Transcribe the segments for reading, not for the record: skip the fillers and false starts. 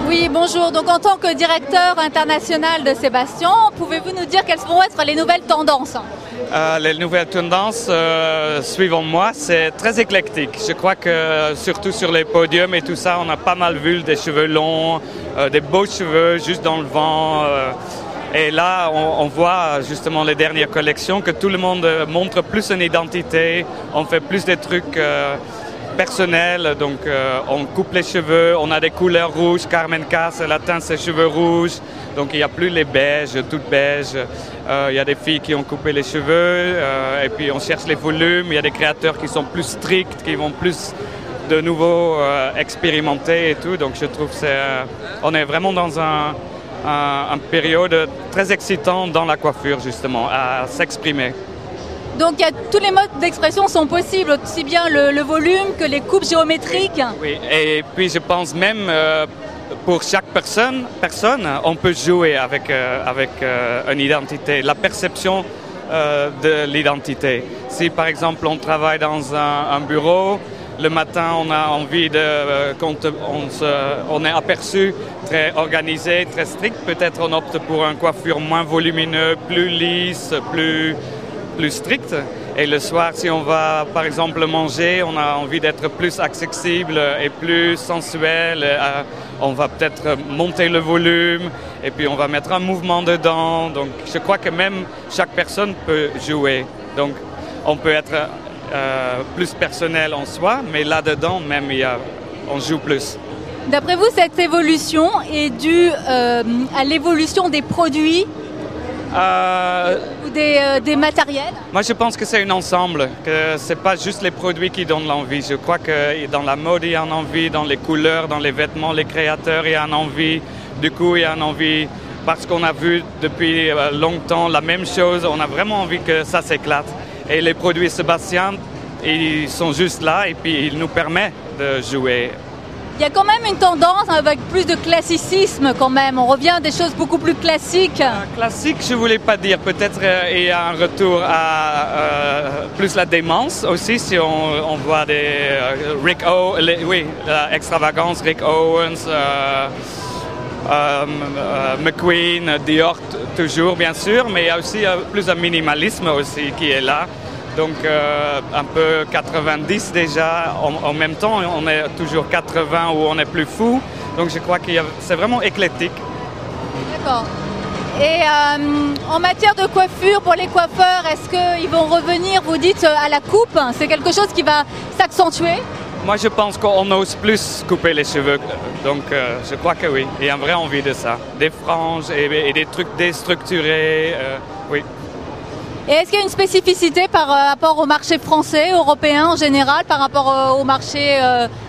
Oui, bonjour. Donc en tant que directeur international de Sébastien, pouvez-vous nous dire quelles vont être les nouvelles tendances? Les nouvelles tendances, suivant moi, c'est très éclectique. Je crois que surtout sur les podiums et tout ça, on a pas mal vu des cheveux longs, des beaux cheveux juste dans le vent. Et là, on voit justement les dernières collections que tout le monde montre plus une identité, on fait plus des trucs personnels, donc on coupe les cheveux, on a des couleurs rouges, Carmen Cass, elle a teint ses cheveux rouges, donc il n'y a plus les beiges, toutes beiges. Il y a des filles qui ont coupé les cheveux, et puis on cherche les volumes, il y a des créateurs qui sont plus stricts, qui vont plus de nouveau expérimenter et tout, donc je trouve que on est vraiment dans une période très excitante dans la coiffure justement, à s'exprimer. Donc tous les modes d'expression sont possibles, aussi bien le volume que les coupes géométriques. Oui, et puis je pense même pour chaque personne, on peut jouer avec une identité, la perception de l'identité. Si par exemple on travaille dans un bureau, le matin on a envie quand on est aperçu très organisé, très strict, peut-être on opte pour une coiffure moins volumineuse, plus lisse, plus strict. Et le soir, si on va par exemple manger, on a envie d'être plus accessible et plus sensuel. On va peut-être monter le volume et puis on va mettre un mouvement dedans. Donc je crois que même chaque personne peut jouer. Donc on peut être plus personnel en soi, mais là-dedans même on joue plus. D'après vous, cette évolution est due à l'évolution des produits ou des matériels? Moi, je pense que c'est un ensemble, que ce n'est pas juste les produits qui donnent l'envie. Je crois que dans la mode, il y a une envie, dans les couleurs, dans les vêtements, les créateurs, il y a une envie. Du coup, il y a une envie, parce qu'on a vu depuis longtemps la même chose, on a vraiment envie que ça s'éclate. Et les produits Sébastien, ils sont juste là et puis ils nous permettent de jouer. Il y a quand même une tendance avec plus de classicisme quand même. On revient à des choses beaucoup plus classiques. Classique, je ne voulais pas dire. Peut-être il y a un retour à plus la démence aussi, si on voit des Rick Owens, l'extravagance, Rick Owens, McQueen, Dior toujours bien sûr, mais il y a aussi plus un minimalisme aussi qui est là. Donc un peu 90 déjà, en même temps on est toujours 80 où on est plus fou, donc je crois que c'est vraiment éclectique. D'accord. Et en matière de coiffure, pour les coiffeurs, est-ce qu'ils vont revenir, vous dites, à la coupe? C'est quelque chose qui va s'accentuer? Moi je pense qu'on ose plus couper les cheveux, donc je crois que oui, il y a une vraie envie de ça. Des franges et des trucs déstructurés, oui. Et est-ce qu'il y a une spécificité par rapport au marché français, européen en général, par rapport au marché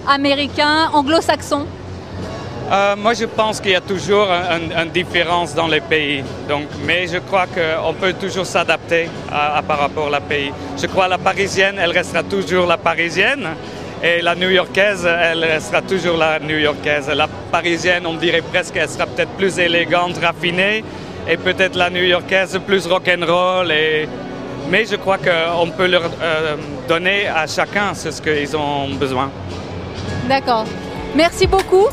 américain, anglo-saxon? Moi, je pense qu'il y a toujours une différence dans les pays. Donc, mais je crois qu'on peut toujours s'adapter par rapport au pays. Je crois que la parisienne, elle restera toujours la parisienne. Et la new-yorkaise, elle restera toujours la new-yorkaise. La parisienne, on dirait presque, elle sera peut-être plus élégante, raffinée. Et peut-être la new-yorkaise plus rock'n'roll. Mais je crois qu'on peut leur donner à chacun ce qu'ils ont besoin. D'accord. Merci beaucoup.